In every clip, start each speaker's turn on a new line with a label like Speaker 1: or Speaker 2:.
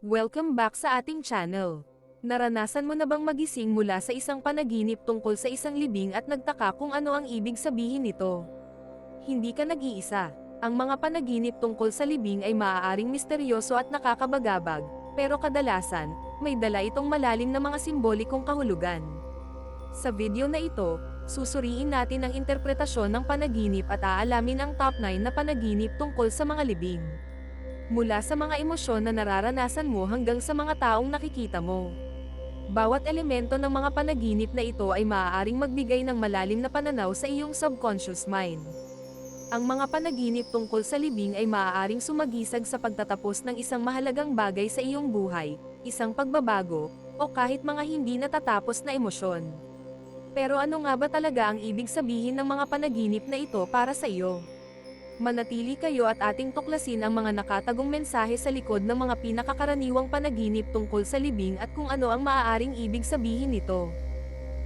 Speaker 1: Welcome back sa ating channel. Naranasan mo na bang magising mula sa isang panaginip tungkol sa isang libing at nagtaka kung ano ang ibig sabihin nito? Hindi ka nag-iisa. Ang mga panaginip tungkol sa libing ay maaaring misteryoso at nakakabagabag, pero kadalasan, may dala itong malalim na mga simbolikong kahulugan. Sa video na ito, susuriin natin ang interpretasyon ng panaginip at aalamin ang top 9 na panaginip tungkol sa mga libing. Mula sa mga emosyon na nararanasan mo hanggang sa mga taong nakikita mo. Bawat elemento ng mga panaginip na ito ay maaaring magbigay ng malalim na pananaw sa iyong subconscious mind. Ang mga panaginip tungkol sa libing ay maaaring sumagisag sa pagtatapos ng isang mahalagang bagay sa iyong buhay, isang pagbabago, o kahit mga hindi natatapos na emosyon. Pero ano nga ba talaga ang ibig sabihin ng mga panaginip na ito para sa iyo? Manatili kayo at ating tuklasin ang mga nakatagong mensahe sa likod ng mga pinakakaraniwang panaginip tungkol sa libing at kung ano ang maaaring ibig sabihin nito.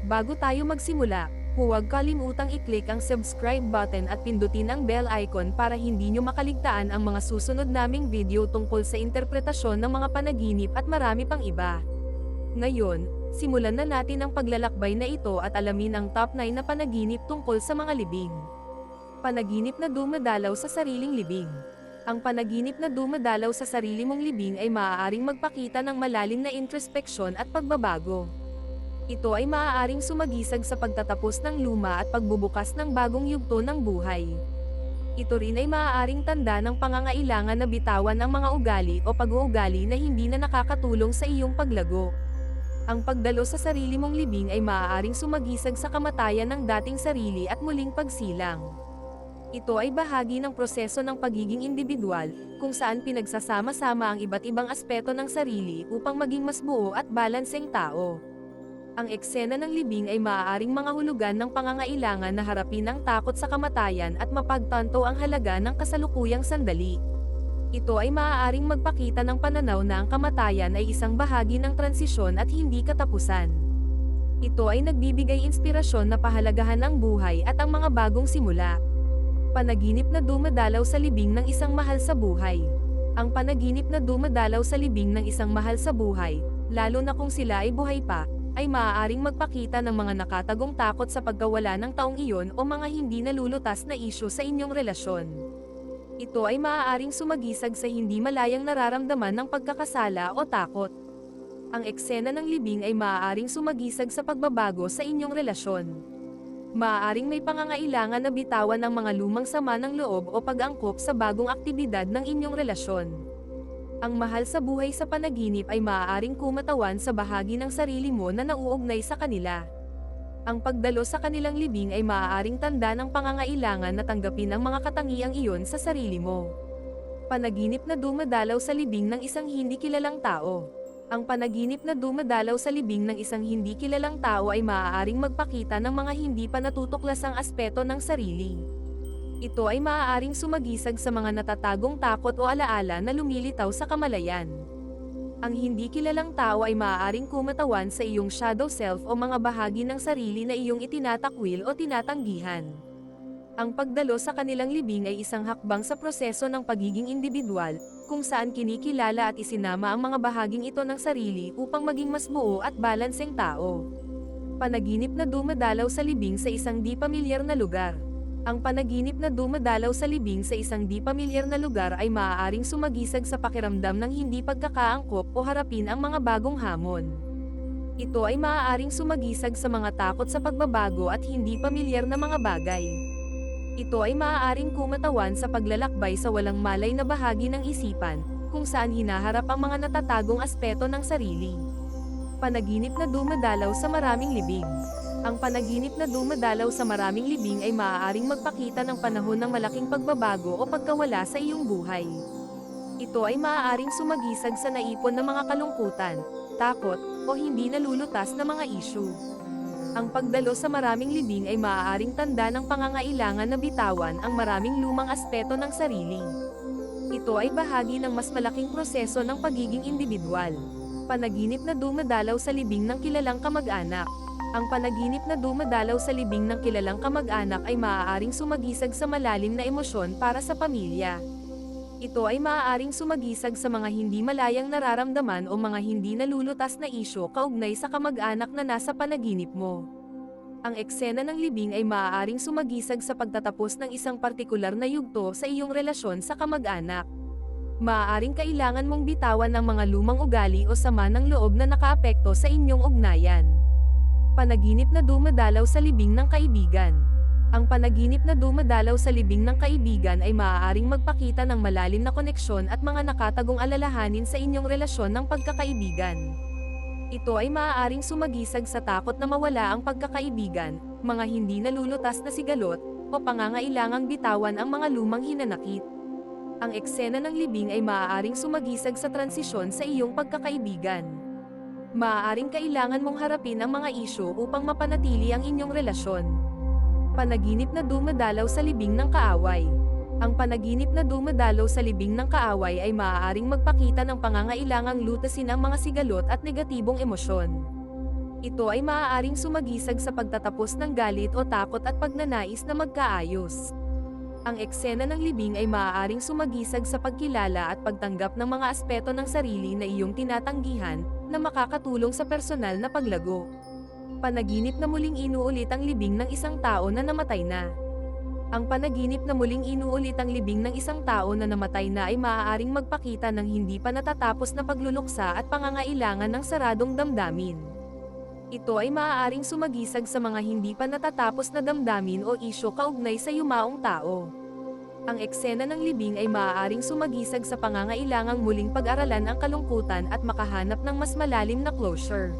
Speaker 1: Bago tayo magsimula, huwag kalimutang i-click ang subscribe button at pindutin ang bell icon para hindi nyo makaligtaan ang mga susunod naming video tungkol sa interpretasyon ng mga panaginip at marami pang iba. Ngayon, simulan na natin ang paglalakbay na ito at alamin ang top 9 na panaginip tungkol sa mga libing. Panaginip na dumadalaw sa sariling libing. Ang panaginip na dumadalaw sa sarili mong libing ay maaaring magpakita ng malalim na introspeksyon at pagbabago. Ito ay maaaring sumagisag sa pagtatapos ng luma at pagbubukas ng bagong yugto ng buhay. Ito rin ay maaaring tanda ng pangangailangan na bitawan ang mga ugali o pag-uugali na hindi na nakakatulong sa iyong paglago. Ang pagdalo sa sarili mong libing ay maaaring sumagisag sa kamatayan ng dating sarili at muling pagsilang. Ito ay bahagi ng proseso ng pagiging individual, kung saan pinagsasama-sama ang iba't ibang aspeto ng sarili upang maging mas buo at balanseng tao. Ang eksena ng libing ay maaaring mga hulugan ng pangangailangan na harapin ang takot sa kamatayan at mapagtanto ang halaga ng kasalukuyang sandali. Ito ay maaaring magpakita ng pananaw na ang kamatayan ay isang bahagi ng transisyon at hindi katapusan. Ito ay nagbibigay inspirasyon na pahalagahan ang buhay at ang mga bagong simula. Panaginip na dumadalaw sa libing ng isang mahal sa buhay. Ang panaginip na dumadalaw sa libing ng isang mahal sa buhay, lalo na kung sila ay buhay pa, ay maaaring magpakita ng mga nakatagong takot sa pagkawala ng taong iyon o mga hindi nalulutas na isyu sa inyong relasyon. Ito ay maaaring sumagisag sa hindi malayang nararamdaman ng pagkakasala o takot. Ang eksena ng libing ay maaaring sumagisag sa pagbabago sa inyong relasyon. Maaaring may pangangailangan na bitawan ang mga lumang sama ng loob o pag-angkop sa bagong aktibidad ng inyong relasyon. Ang mahal sa buhay sa panaginip ay maaaring kumatawan sa bahagi ng sarili mo na nauugnay sa kanila. Ang pagdalo sa kanilang libing ay maaaring tanda ng pangangailangan na tanggapin ang mga katangiang iyon sa sarili mo. Panaginip na dumadalaw sa libing ng isang hindi kilalang tao. Ang panaginip na dumadalaw sa libing ng isang hindi kilalang tao ay maaaring magpakita ng mga hindi pa natutuklasang aspeto ng sarili. Ito ay maaaring sumagisag sa mga natatagong takot o alaala na lumilitaw sa kamalayan. Ang hindi kilalang tao ay maaaring kumatawan sa iyong shadow self o mga bahagi ng sarili na iyong itinatakwil o tinatanggihan. Ang pagdalo sa kanilang libing ay isang hakbang sa proseso ng pagiging individual, kung saan kinikilala at isinama ang mga bahaging ito ng sarili upang maging mas buo at balanseng tao. Panaginip na dumadalaw sa libing sa isang di pamilyar na lugar. Ang panaginip na dumadalaw sa libing sa isang di pamilyar na lugar ay maaaring sumagisag sa pakiramdam ng hindi pagkakaangkop o harapin ang mga bagong hamon. Ito ay maaaring sumagisag sa mga takot sa pagbabago at hindi pamilyar na mga bagay. Ito ay maaaring kumatawan sa paglalakbay sa walang malay na bahagi ng isipan, kung saan hinaharap ang mga natatagong aspeto ng sarili. Panaginip na dumadalaw sa maraming libing. Ang panaginip na dumadalaw sa maraming libing ay maaaring magpakita ng panahon ng malaking pagbabago o pagkawala sa iyong buhay. Ito ay maaaring sumagisag sa naipon na mga kalungkutan, takot, o hindi nalulutas na mga issue. Ang pagdalo sa maraming libing ay maaaring tanda ng pangangailangan na bitawan ang maraming lumang aspeto ng sarili. Ito ay bahagi ng mas malaking proseso ng pagiging individual. Panaginip na dumadalaw sa libing ng kilalang kamag-anak. Ang panaginip na dumadalaw sa libing ng kilalang kamag-anak ay maaaring sumagisag sa malalim na emosyon para sa pamilya. Ito ay maaaring sumagisag sa mga hindi malayang nararamdaman o mga hindi nalulutas na isyu kaugnay sa kamag-anak na nasa panaginip mo. Ang eksena ng libing ay maaaring sumagisag sa pagtatapos ng isang partikular na yugto sa iyong relasyon sa kamag-anak. Maaaring kailangan mong bitawan ng mga lumang ugali o sama ng loob na nakaapekto sa inyong ugnayan. Panaginip na dumadalaw sa libing ng kaibigan. Ang panaginip na dumadalaw sa libing ng kaibigan ay maaaring magpakita ng malalim na koneksyon at mga nakatagong alalahanin sa inyong relasyon ng pagkakaibigan. Ito ay maaaring sumagisag sa takot na mawala ang pagkakaibigan, mga hindi nalulutas na sigalot, o pangangailangang bitawan ang mga lumang hinanakit. Ang eksena ng libing ay maaaring sumagisag sa transisyon sa iyong pagkakaibigan. Maaaring kailangan mong harapin ang mga isyu upang mapanatili ang inyong relasyon. Panaginip na dumadalaw sa libing ng kaaway. Ang panaginip na dumadalaw sa libing ng kaaway ay maaaring magpakita ng pangangailangang lutasin ang mga sigalot at negatibong emosyon. Ito ay maaaring sumagisag sa pagtatapos ng galit o takot at pagnanais na magkaayos. Ang eksena ng libing ay maaaring sumagisag sa pagkilala at pagtanggap ng mga aspeto ng sarili na iyong tinatanggihan, na makakatulong sa personal na paglago. Panaginip na muling inuulit ang libing ng isang tao na namatay na. Ang panaginip na muling inuulit ang libing ng isang tao na namatay na ay maaaring magpakita ng hindi pa natatapos na pagluluksa at pangangailangan ng saradong damdamin. Ito ay maaaring sumagisag sa mga hindi pa natatapos na damdamin o isyu kaugnay sa yumaong tao. Ang eksena ng libing ay maaaring sumagisag sa pangangailangang muling pag-aralan ang kalungkutan at makahanap ng mas malalim na closure.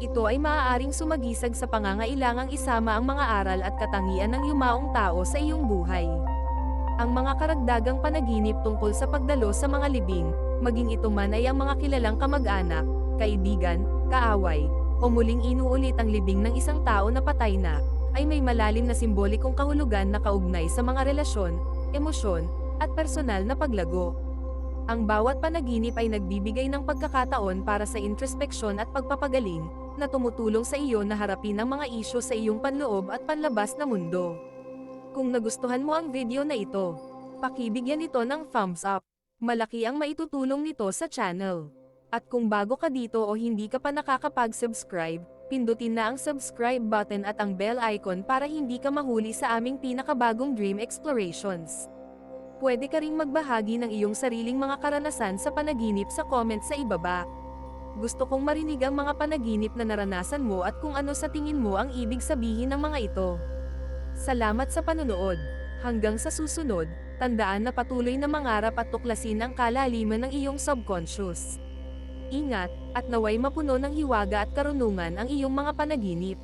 Speaker 1: Ito ay maaaring sumagisag sa pangangailangang isama ang mga aral at katangian ng yumaong tao sa iyong buhay. Ang mga karagdagang panaginip tungkol sa pagdalo sa mga libing, maging ito man ay ang mga kilalang kamag-anak, kaibigan, kaaway, o muling inuulit ang libing ng isang tao na patay na, ay may malalim na simbolikong kahulugan na kaugnay sa mga relasyon, emosyon, at personal na paglago. Ang bawat panaginip ay nagbibigay ng pagkakataon para sa introspeksyon at pagpapagaling, na tumutulong sa iyo na harapin ang mga isyu sa iyong panloob at panlabas na mundo. Kung nagustuhan mo ang video na ito, pakibigyan ito ng thumbs up. Malaki ang maitutulong nito sa channel. At kung bago ka dito o hindi ka pa nakakapag-subscribe, pindutin na ang subscribe button at ang bell icon para hindi ka mahuli sa aming pinakabagong Dream Explorations. Pwede ka ring magbahagi ng iyong sariling mga karanasan sa panaginip sa comment sa ibaba. Gusto kong marinig ang mga panaginip na naranasan mo at kung ano sa tingin mo ang ibig sabihin ng mga ito. Salamat sa panonood. Hanggang sa susunod, tandaan na patuloy na mangarap at tuklasin ang kalaliman ng iyong subconscious. Ingat, at naway mapuno ng hiwaga at karunungan ang iyong mga panaginip.